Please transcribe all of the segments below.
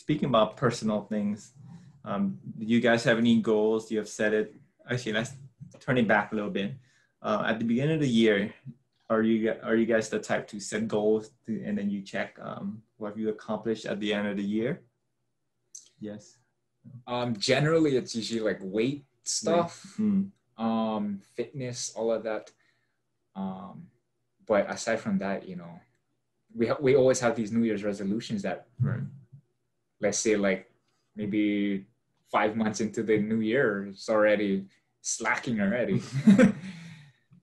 speaking about personal things, do you guys have any goals? You have set it. Actually, let's turn it back a little bit. At the beginning of the year, are you guys the type to set goals and then you check what you accomplished at the end of the year? Yes. Generally, it's usually like weight stuff, fitness, all of that. But aside from that, we always have these New Year's resolutions that, let's say, like maybe 5 months into the new year, it's already slacking already.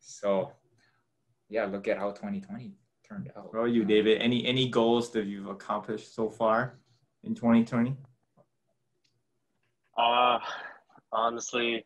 So, yeah, look at how 2020 turned out. What about you, David? Any goals that you've accomplished so far in 2020? Honestly,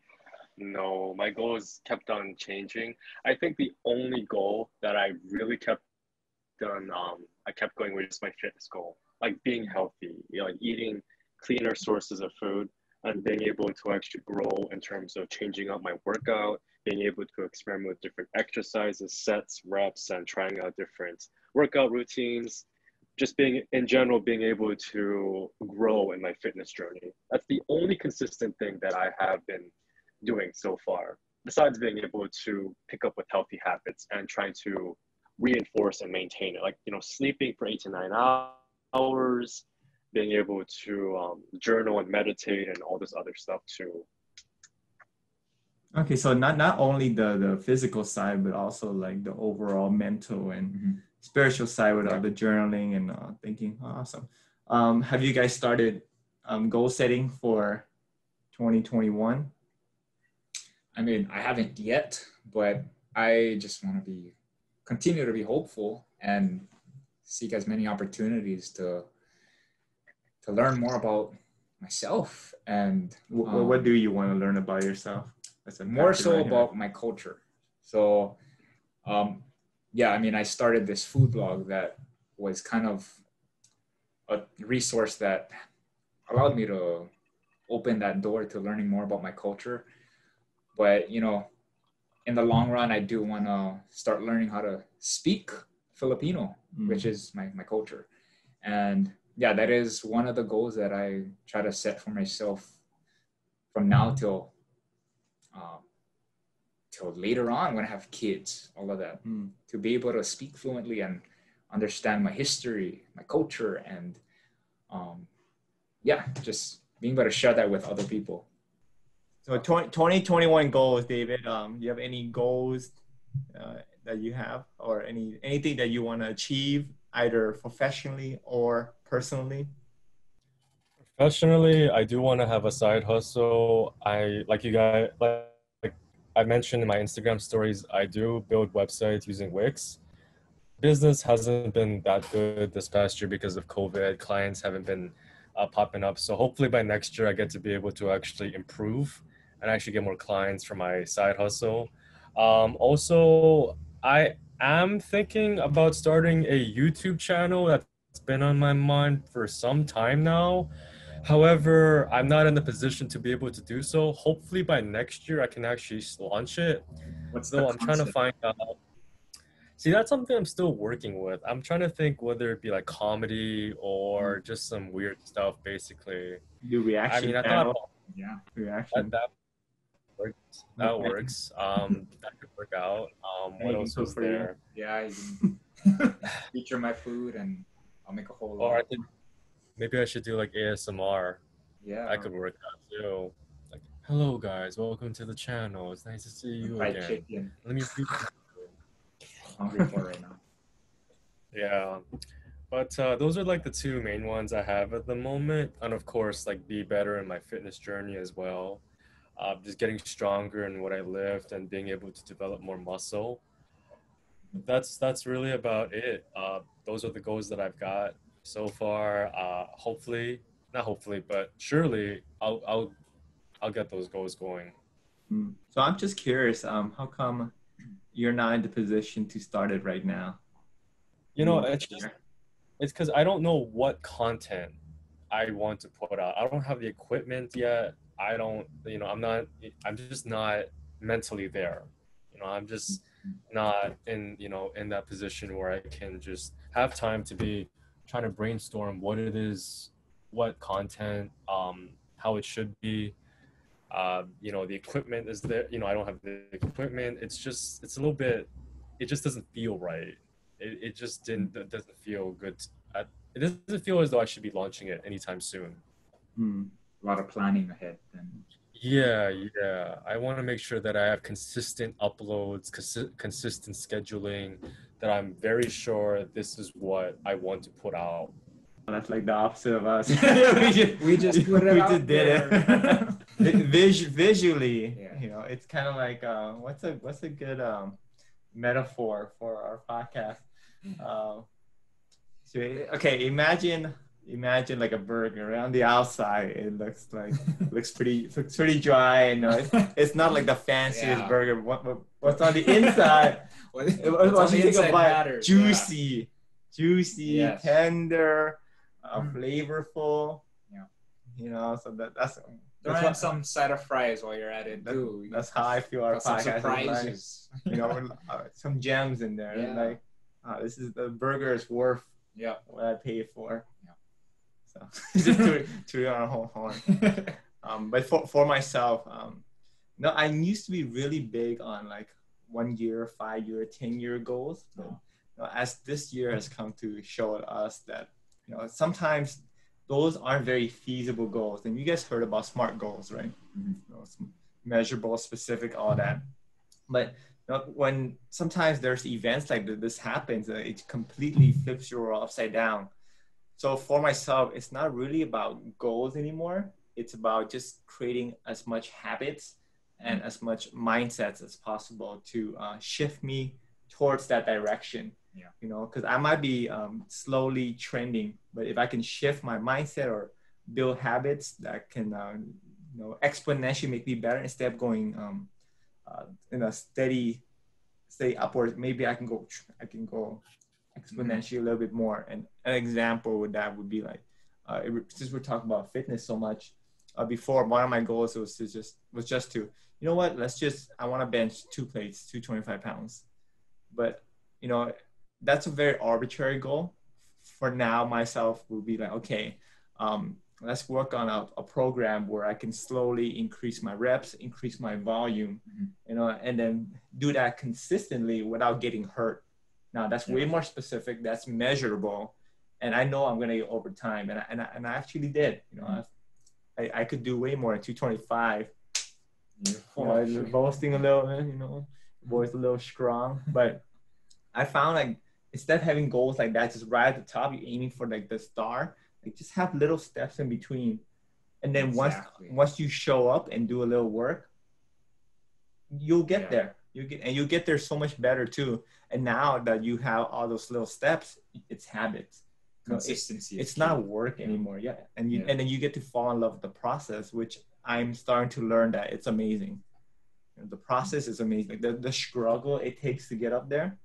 no. My goals kept on changing. I think the only goal that I really I kept going with is my fitness goal, like being healthy, like eating cleaner sources of food and being able to actually grow in terms of changing up my workout, being able to experiment with different exercises, sets, reps, and trying out different workout routines. Just being in general, being able to grow in my fitness journey. That's the only consistent thing that I have been doing so far, besides being able to pick up with healthy habits and trying to reinforce and maintain it. Like, sleeping for 8 to 9 hours, being able to journal and meditate and all this other stuff too. Okay, so not only the physical side, but also like the overall mental and spiritual side with all the journaling and thinking. Awesome. Have you guys started goal setting for 2021? I mean, I haven't yet, but I just want to continue to be hopeful and seek as many opportunities to learn more about myself. And what do you want to learn about yourself? More so about my culture. So, yeah, I mean, I started this food blog that was kind of a resource that allowed me to open that door to learning more about my culture. But, in the long run, I do want to start learning how to speak Filipino, which is my culture. And yeah, that is one of the goals that I try to set for myself from now till later on when I have kids, all of that, to be able to speak fluently and understand my history, my culture, and just being able to share that with other people. So 2021 goals, David. Do you have any goals that you have, or anything that you want to achieve, either professionally or personally? Professionally, I do want to have a side hustle. Like I mentioned in my Instagram stories, I do build websites using Wix. Business hasn't been that good this past year because of COVID. Clients haven't been popping up. So hopefully by next year, I get to be able to actually improve and actually get more clients for my side hustle. Also, I am thinking about starting a YouTube channel that's been on my mind for some time now. However, I'm not in the position to be able to do so. Hopefully by next year, I can actually launch it. I'm trying to find out. See, that's something I'm still working with. I'm trying to think whether it be like comedy or just some weird stuff, basically. Do reaction. I mean, I thought, reaction. That works. That works. That could work out. What else was there? Yeah, you can feature my food and I'll make a whole lot. Maybe I should do like ASMR. Yeah. That could work out too. Like, hello guys, welcome to the channel. It's nice to see you again. Chicken. Let me feed you. I'm hungry for right now. Yeah. But those are like the two main ones I have at the moment. And of course, like be better in my fitness journey as well. Just getting stronger in what I lift and being able to develop more muscle. That's really about it. Those are the goals that I've got so far. Not hopefully, but surely I'll get those goals going. So I'm just curious, how come you're not in the position to start it right now? It's because I don't know what content I want to put out. I don't have the equipment yet. I'm just not mentally there. I'm just not in that position where I can just have time to be trying to brainstorm what it is what content, how it should be. The equipment is there. I don't have the equipment. It's a little bit. It just doesn't feel right. It just doesn't feel good. It doesn't feel as though I should be launching it anytime soon. A lot of planning ahead then. Yeah. I want to make sure that I have consistent uploads, consistent scheduling, that I'm very sure this is what I want to put out. That's like the opposite of us. we just put it we out just did there. it. Visually, Yeah. it's kind of like what's a good metaphor for our podcast? Okay, imagine like a burger. On the outside, it looks pretty dry, and it's not like the fanciest burger. What's on the inside? what's on the inside matters. Juicy, yes. tender, flavorful. Yeah. So that's throw in some side of fries while you're at it too. That's how I feel our some podcast surprises. is like. Some gems in there. Yeah. Like, this is the burger is worth what I paid for. Yeah. So just to on a whole horn. But for myself, I used to be really big on like 1 year, 5 year, 10-year goals. But as this year has come to show us that sometimes those aren't very feasible goals. And you guys heard about SMART goals, right? Mm-hmm. Measurable, specific, all that. But when sometimes there's events like this happens, it completely flips your world upside down. So for myself, it's not really about goals anymore. It's about just creating as much habits and as much mindsets as possible to shift me towards that direction. Yeah. Because I might be slowly trending, but if I can shift my mindset or build habits that can, exponentially make me better instead of going in a steady upward, maybe I can go exponentially a little bit more. And an example with that would be like, since we're talking about fitness so much, before one of my goals was just to, I want to bench 2 plates, 225 pounds. But, that's a very arbitrary goal. For now, myself will be like, okay, let's work on a program where I can slowly increase my reps, increase my volume, and then do that consistently without getting hurt. Now that's way more specific. That's measurable, and I know I'm gonna get over time. And I actually did. I could do way more at 225. Boasting a little, boy's a little strong, but I found like instead of having goals like that, just right at the top, you're aiming for like the star. Like just have little steps in between, and then once you show up and do a little work, you'll get there. You'll get there so much better too. And now that you have all those little steps, it's habits. Consistency. It's not work anymore. Yeah, and then you get to fall in love with the process, which I'm starting to learn that it's amazing. The process is amazing. The struggle it takes to get up there.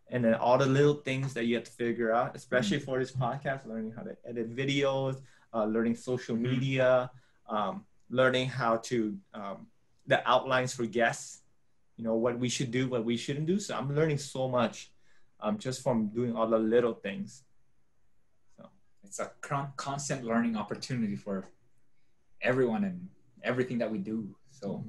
And then all the little things that you have to figure out, especially for this podcast, learning how to edit videos, learning social media, learning how to, the outlines for guests, what we should do, what we shouldn't do. So I'm learning so much just from doing all the little things. So it's a constant learning opportunity for everyone and everything that we do. So